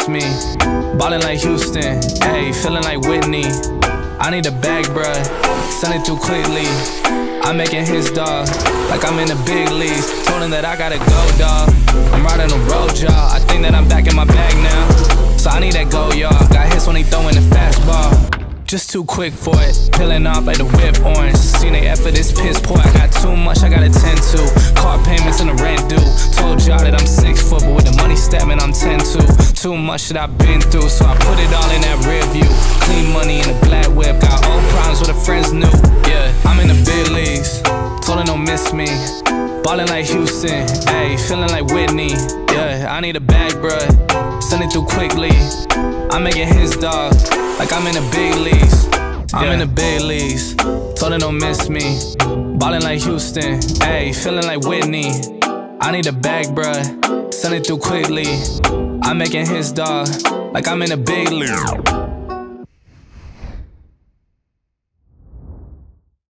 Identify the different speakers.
Speaker 1: me. Ballin' like Houston, ayy, feeling like Whitney. I need a bag, bruh, send it through quickly. I'm making his dog, like I'm in the big leagues. Told him that I gotta go, dawg. I'm riding the road, y'all. I think that I'm back in my bag now, so I need that go, y'all. Got hits when he throwing the fastball, just too quick for it. Peeling off like the whip orange. Seen they effort, this piss poor. I got too much I gotta tend to. Car payments and the rent due. Told y'all that I'm 6 foot, but with the money stabbing, I'm 10-2. Too much that I've been through, so I put it all in that rear view. Clean money in a black whip. Got old problems with the friends new. Yeah, I'm in the big leagues. Told her don't miss me. Ballin' like Houston, ayy, feeling like Whitney. Yeah, I need a bag, bruh, send it through quickly. I'm making his dog, like I'm in the big leagues. I'm in the big leagues. Told her don't miss me. Ballin' like Houston, ayy, feeling like Whitney. I need a bag, bruh, send it through quickly. I'm making his dog, like I'm in the big league.